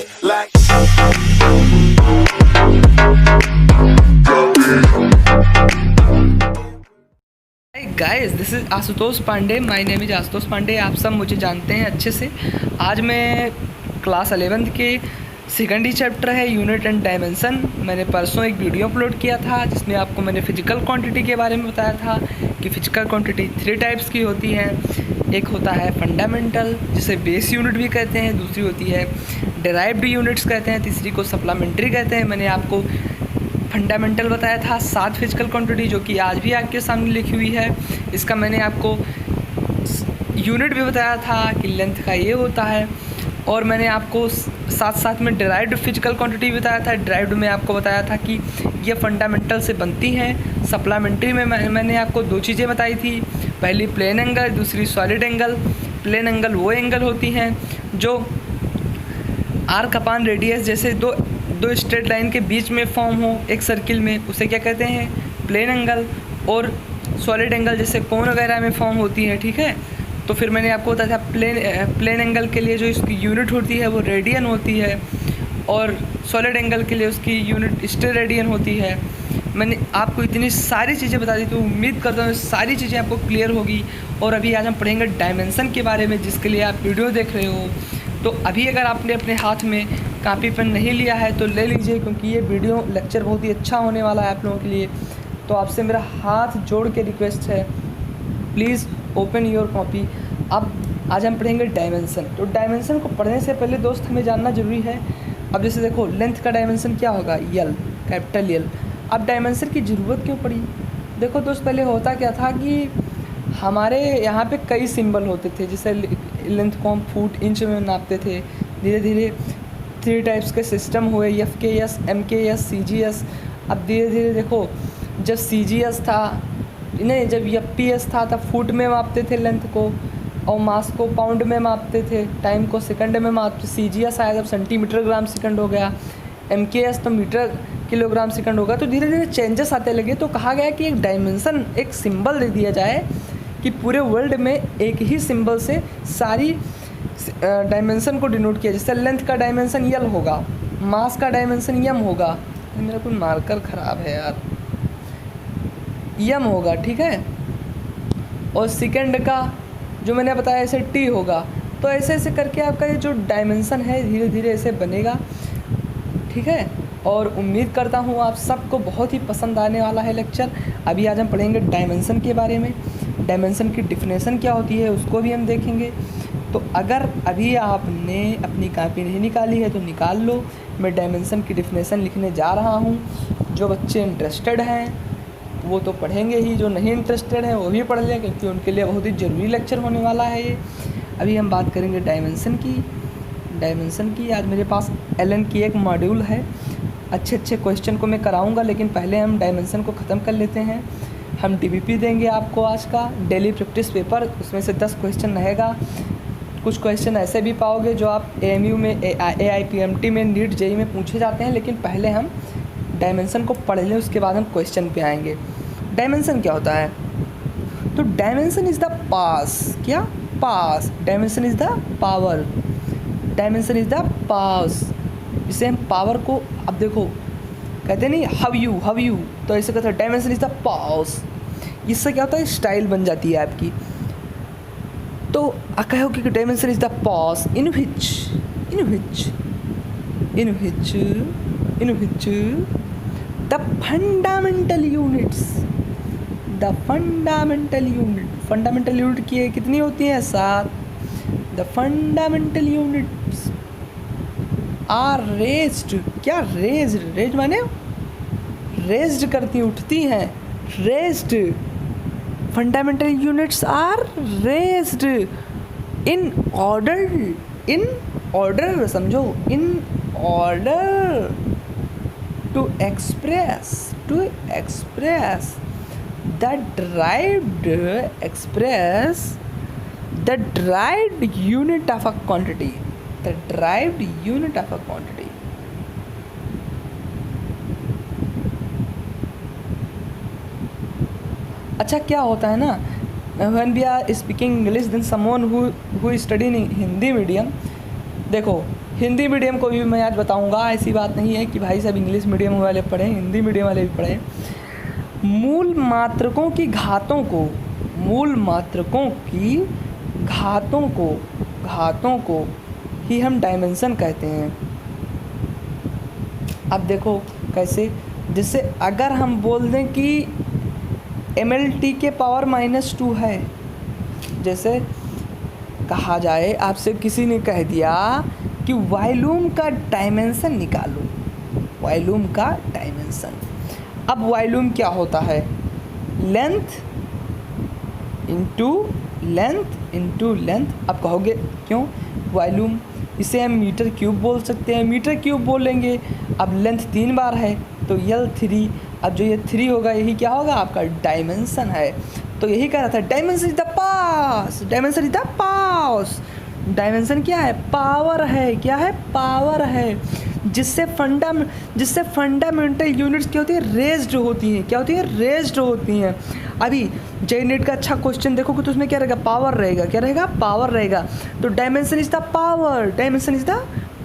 like guys, this is Ashutosh Pandey. My name is Ashutosh Pandey. आप सब मुझे जानते हैं अच्छे से। आज मैं क्लास 11th के सेकंड ही चैप्टर है यूनिट एंड डायमेंशन। मैंने परसों एक वीडियो अपलोड किया था जिसमें आपको मैंने फिजिकल क्वांटिटी के बारे में बताया था कि फिजिकल क्वांटिटी 3 टाइप्स की होती है। एक होता है फंडामेंटल, जिसे बेस यूनिट भी कहते हैं। दूसरी होती है डेराइव्ड यूनिट्स कहते हैं। तीसरी को सप्लीमेंट्री कहते हैं। मैंने आपको फंडामेंटल बताया था 7 फिजिकल क्वांटिटी, जो कि आज भी आपके सामने लिखी हुई है। इसका मैंने आपको यूनिट भी बताया था कि लेंथ का ये होता है। और मैंने आपको साथ साथ में डेराइव्ड फिजिकल क्वांटिटी भी बताया था। डेराइव्ड में आपको बताया था कि ये फंडामेंटल से बनती हैं। सप्लीमेंट्री में मैंने आपको 2 चीज़ें बताई थी। पहली प्लेन एंगल, दूसरी सॉलिड एंगल। प्लेन एंगल वो एंगल होती हैं जो आर्क अपान रेडियस जैसे दो स्ट्रेट लाइन के बीच में फॉर्म हो एक सर्किल में, उसे क्या कहते हैं, प्लेन एंगल। और सॉलिड एंगल जैसे कोन वगैरह में फॉर्म होती है, ठीक है। तो फिर मैंने आपको बताया था प्लेन एंगल के लिए जो इसकी यूनिट होती है वो रेडियन होती है, और सॉलिड एंगल के लिए उसकी यूनिट स्टेरेडियन होती है। मैंने आपको इतनी सारी चीज़ें बता दी, तो उम्मीद करता हूँ सारी चीज़ें आपको क्लियर होगी। और अभी आज हम पढ़ेंगे डायमेंशन के बारे में, जिसके लिए आप वीडियो देख रहे हो। तो अभी अगर आपने अपने हाथ में कॉपी पेन नहीं लिया है तो ले लीजिए, क्योंकि ये वीडियो लेक्चर बहुत ही अच्छा होने वाला है आप लोगों के लिए। तो आपसे मेरा हाथ जोड़ के रिक्वेस्ट है, प्लीज़ ओपन योर कॉपी। अब आज हम पढ़ेंगे डायमेंशन। तो डायमेंशन को पढ़ने से पहले दोस्त हमें जानना ज़रूरी है। अब जैसे देखो, लेंथ का डायमेंशन क्या होगा, यल, कैपिटल यल। अब डायमेंशन की ज़रूरत क्यों पड़ी? देखो दोस्त, पहले होता क्या था कि हमारे यहाँ पे कई सिंबल होते थे। जैसे लेंथ को हम फुट, इंच में नापते थे। धीरे धीरे 3 टाइप्स के सिस्टम हुए, FKS, MKS, CGS। अब धीरे धीरे देखो, जब CGS था, नहीं, जब FPS था तब फुट में मापते थे लेंथ को, और मास को पाउंड में मापते थे, टाइम को सेकंड में मापते। CGS आया जब सेंटीमीटर ग्राम सेकंड हो गया। MKS तो मीटर किलोग्राम सेकंड होगा। तो धीरे धीरे चेंजेस आते लगे। तो कहा गया कि एक डायमेंशन, एक सिंबल दे दिया जाए कि पूरे वर्ल्ड में एक ही सिंबल से सारी डायमेंशन को डिनोट किया। जैसे लेंथ का डायमेंशन यल होगा, मास का डायमेंशन यम होगा। मेरा कोई मार्कर ख़राब है यार, यम होगा, ठीक है। और सेकंड का जो मैंने बताया ऐसे टी होगा। तो ऐसे ऐसे करके आपका ये जो डायमेंशन है धीरे धीरे ऐसे बनेगा, ठीक है। और उम्मीद करता हूँ आप सबको बहुत ही पसंद आने वाला है लेक्चर। अभी आज हम पढ़ेंगे डायमेंशन के बारे में। डायमेंशन की डिफिनेशन क्या होती है उसको भी हम देखेंगे। तो अगर अभी आपने अपनी कॉपी नहीं निकाली है तो निकाल लो। मैं डायमेंशन की डिफिनेशन लिखने जा रहा हूँ। जो बच्चे इंटरेस्टेड हैं वो तो पढ़ेंगे ही, जो नहीं इंटरेस्टेड हैं वो भी पढ़ लें, क्योंकि उनके लिए बहुत ही ज़रूरी लेक्चर होने वाला है ये। अभी हम बात करेंगे डायमेंशन की। आज मेरे पास एलन की एक मॉड्यूल है। अच्छे क्वेश्चन को मैं कराऊंगा, लेकिन पहले हम डायमेंशन को ख़त्म कर लेते हैं। हम DBP देंगे आपको आज का, डेली प्रैक्टिस पेपर। उसमें से 10 क्वेश्चन रहेगा। कुछ क्वेश्चन ऐसे भी पाओगे जो आप AMU में, AIPMT में, नीट JEE में पूछे जाते हैं। लेकिन पहले हम डायमेंशन को पढ़ लें, उसके बाद हम क्वेश्चन पे आएंगे। डायमेंशन क्या होता है? तो डायमेंशन इज़ द पास, क्या pass, dimension is the power, dimension is the pass. इसे हम पावर को, अब देखो कहते नहीं हाउ यू, तो ऐसे कहते हैं डायमेंशन इज़ द पास। इससे क्या होता है, स्टाइल बन जाती है आपकी। तो कहो कि dimension is the pass in which the fundamental unit की कितनी होती हैं, 7। The fundamental units are raised, क्या रेज्ड माने रेज्ड करती, उठती हैं, raised. Fundamental units are raised in order, समझो, in order to express the derived unit of a quantity, अच्छा क्या होता है ना, when we are speaking English, then someone who is studying in Hindi medium, देखो हिंदी मीडियम को भी मैं आज बताऊंगा, ऐसी बात नहीं है कि भाई सब इंग्लिश मीडियम वाले पढ़ें, हिंदी मीडियम वाले भी पढ़ें। मूल मात्रकों की घातों को, मूल मात्रकों की घातों को ही हम डायमेंशन कहते हैं। अब देखो कैसे, जैसे अगर हम बोल दें कि MLT के पावर -2 है, जैसे कहा जाए आपसे किसी ने कह दिया कि वॉल्यूम का डायमेंशन निकालो, वॉल्यूम का डायमेंशन। अब वॉल्यूम क्या होता है, लेंथ इंटू लेंथ। अब कहोगे क्यों वॉल्यूम, इसे हम मीटर क्यूब बोल सकते हैं, मीटर क्यूब बोलेंगे। अब लेंथ 3 बार है तो L3, अब जो ये 3 होगा यही क्या होगा आपका डायमेंशन है। तो यही कह रहा था dimension is the pass, dimension is the pass. Dimension क्या है, पावर है, क्या है, पावर है, जिससे फंडामेंटल यूनिट्स क्या होती है, रेज्ड होती हैं, क्या होती है, रेज्ड होती हैं। अभी जेईई नीट का अच्छा क्वेश्चन देखोगे तो उसमें क्या रहेगा, पावर रहेगा, क्या रहेगा, पावर रहेगा। तो dimension is the power, dimension is the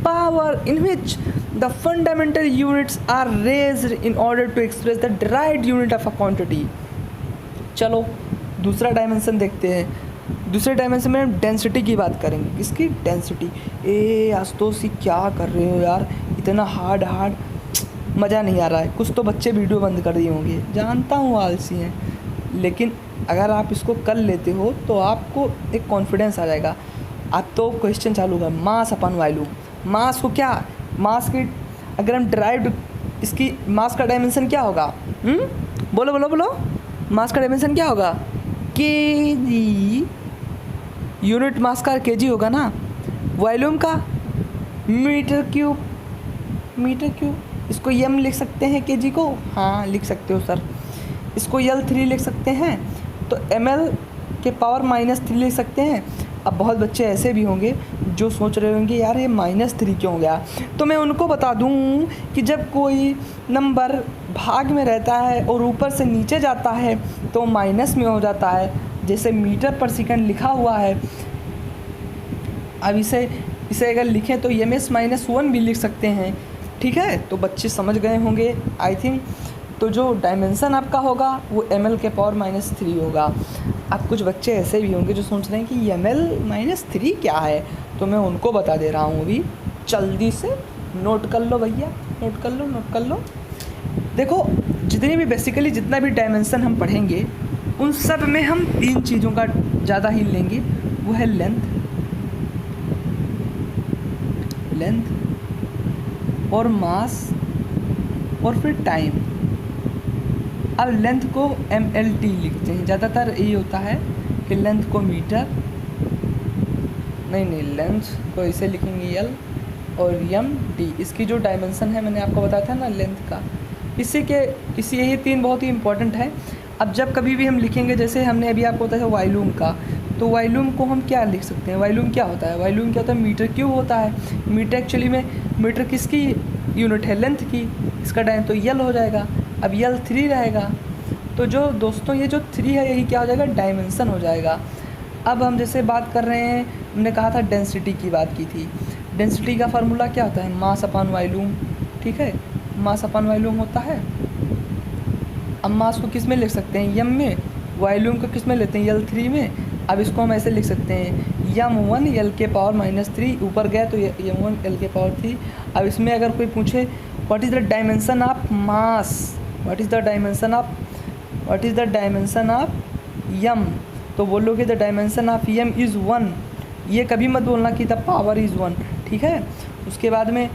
power in which the fundamental units are raised in order to express the derived unit of a quantity. चलो दूसरा डायमेंशन देखते हैं। दूसरे डायमेंशन में हम डेंसिटी की बात करेंगे। किसकी, डेंसिटी। आशुतोष क्या कर रहे हो यार, इतना हार्ड मज़ा नहीं आ रहा है। कुछ तो बच्चे वीडियो बंद कर दिए होंगे, जानता हूँ आलसी हैं, लेकिन अगर आप इसको कर लेते हो तो आपको एक कॉन्फिडेंस आ जाएगा। अब तो क्वेश्चन चालू होगा, मास अपन वॉल्यूम। मास को क्या, मास की अगर हम ड्राइव, इसकी मास का डायमेंशन क्या होगा, बोलो बोलो बोलो, मास का डायमेंशन क्या होगा, केजी। यूनिट मास का केजी होगा ना। वॉल्यूम का मीटर क्यूब, मीटर क्यूब। इसको एम लिख सकते हैं केजी को, हाँ लिख सकते हो सर। इसको L3 लिख सकते हैं, तो ml के पावर -3 लिख सकते हैं। अब बहुत बच्चे ऐसे भी होंगे जो सोच रहे होंगे यार ये -3 क्यों हो गया। तो मैं उनको बता दूं कि जब कोई नंबर भाग में रहता है और ऊपर से नीचे जाता है तो माइनस में हो जाता है। जैसे मीटर पर सेकंड लिखा हुआ है, अब इसे अगर लिखें तो ms-1 भी लिख सकते हैं, ठीक है। तो बच्चे समझ गए होंगे आई थिंक। तो जो डायमेंशन आपका होगा वो ml के पावर -3 होगा। अब कुछ बच्चे ऐसे भी होंगे जो सोच रहे हैं कि ml-3 क्या है, तो मैं उनको बता दे रहा हूँ अभी, जल्दी से नोट कर लो भैया, नोट कर लो। देखो जितनी भी बेसिकली जितना भी डायमेंशन हम पढ़ेंगे उन सब में हम 3 चीज़ों का ज़्यादा ही लेंगे, वो है लेंथ और मास और फिर टाइम। अब लेंथ को MLT लिखते हैं, ज़्यादातर यही होता है कि लेंथ को मीटर, नहीं लेंथ को इसे लिखेंगे L और MD। इसकी जो डायमेंशन है मैंने आपको बताया था ना लेंथ का, इसी यही 3 बहुत ही इंपॉर्टेंट है। अब जब कभी भी हम लिखेंगे, जैसे हमने अभी आपको बताया वॉल्यूम का, तो वॉल्यूम को हम क्या लिख सकते हैं, वॉल्यूम क्या होता है, वॉल्यूम क्या होता है, मीटर क्यूब होता है। मीटर एक्चुअली में मीटर किसकी यूनिट है, लेंथ की। इसका डायम तो L हो जाएगा, अब L3 रहेगा। तो जो दोस्तों ये जो 3 है यही क्या हो जाएगा, डायमेंशन हो जाएगा। अब हम जैसे बात कर रहे हैं, हमने कहा था डेंसिटी की बात की थी। डेंसिटी का फार्मूला क्या होता है, मास अपॉन वॉल्यूम, ठीक है, मास अपॉन वॉल्यूम होता है। अब मास को किस में लिख सकते हैं, m में, वॉल्यूम को किस में लेते हैं, L3 में। अब इसको हम ऐसे लिख सकते हैं m1 L के पावर -3, ऊपर गया तो m1 L के पावर 3। अब इसमें अगर कोई पूछे what is the dimension of mass, what is the dimension of m, तो बोलोगे the dimension of m is 1। ये कभी मत बोलना कि द पावर इज़ 1, ठीक है। उसके बाद में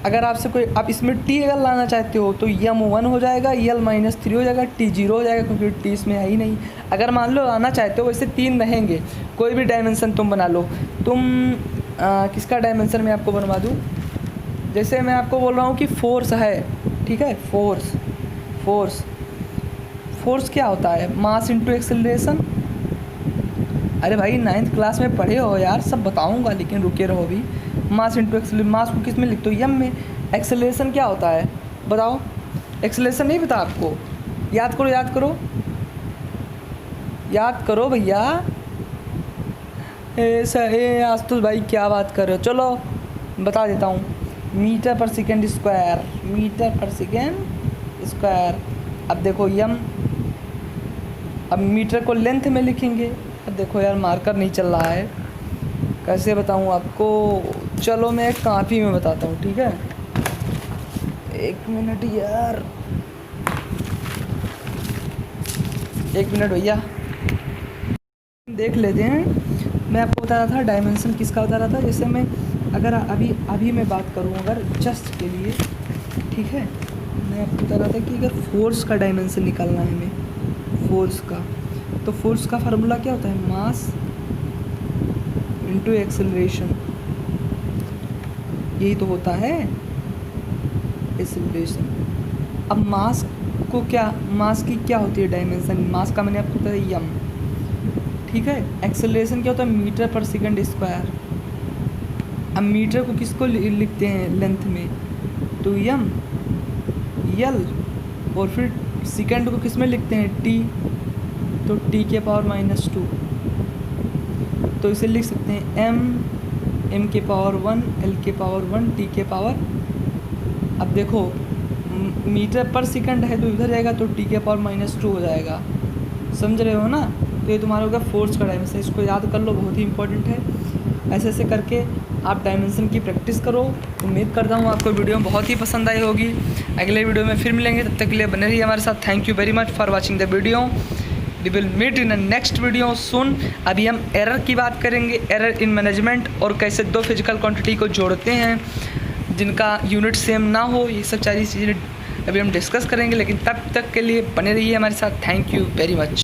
अगर आपसे कोई, आप इसमें t अगर लाना चाहते हो तो m1 हो जाएगा, L-3 हो जाएगा, t 0 हो जाएगा, क्योंकि t इसमें है ही नहीं। अगर मान लो लाना चाहते हो, वैसे 3 रहेंगे, कोई भी डायमेंशन तुम बना लो। किसका डायमेंशन मैं आपको बनवा दूँ, जैसे मैं आपको बोल रहा हूँ कि फोर्स है, ठीक है, फोर्स क्या होता है, मास इंटू एक्सेलरेशन। अरे भाई 9th क्लास में पढ़े हो यार, सब बताऊँगा, लेकिन रुके रहो भी। मास इंटू एक्सेलरेशन, मास को किस में लिखते हो, m में। एक्सेलरेशन क्या होता है बताओ, एक्सेलरेशन नहीं पता आपको, याद करो भैया, ए आस्तुष भाई क्या बात कर रहे हो, चलो बता देता हूँ। मीटर पर सेकेंड स्क्वायर, मीटर पर सेकेंड स्क्वायर। अब देखो यम, अब मीटर को लेंथ में लिखेंगे। अब देखो यार मार्कर नहीं चल रहा है, कैसे बताऊँ आपको। चलो मैं एक कॉपी में बताता हूँ, ठीक है। एक मिनट यार, एक मिनट भैया, देख लेते हैं। मैं आपको बता रहा था डायमेंशन किसका बता रहा था। जैसे मैं अगर अभी मैं बात करूँ अगर जस्ट के लिए, ठीक है, मैं आपको बता रहा था कि अगर फोर्स का डायमेंशन निकालना है हमें, फोर्स का, तो फोर्स का फार्मूला क्या होता है, मास इनटू एक्सेलरेशन। यही तो होता है एक्सेलरेशन। अब मास को क्या, मास की क्या होती है डायमेंशन, मास का मैंने आपको बताया यम, ठीक है। एक्सेलरेशन क्या होता है, मीटर पर सेकंड स्क्वायर। अब मीटर को किसको लिखते हैं लेंथ में, तो यम यल, और फिर सेकंड को किस में लिखते हैं, टी, तो टी के पावर -2। तो इसे लिख सकते हैं एम के पावर 1, एल के पावर 1, टी के पावर। अब देखो मीटर पर सेकंड है तो इधर जाएगा तो टी के पावर -2 हो जाएगा, समझ रहे हो ना। तो ये तुम्हारा होगा फोर्स का डायमेंशन, इसको याद कर लो, बहुत ही इंपॉर्टेंट है। ऐसे ऐसे करके आप डायमेंशन की प्रैक्टिस करो। उम्मीद करता हूँ आपको वीडियो बहुत ही पसंद आई होगी। अगले वीडियो में फिर मिलेंगे, तब तक के लिए बने रहिए हमारे साथ। Thank you very much for watching the video. We will meet in the next video soon. अभी हम एरर की बात करेंगे, एरर इन मैनेजमेंट, और कैसे दो फिजिकल क्वांटिटी को जोड़ते हैं जिनका यूनिट सेम ना हो। ये सब सारी चीज़ें अभी हम डिस्कस करेंगे, लेकिन तब तक के लिए बने रहिए हमारे साथ। Thank you very much.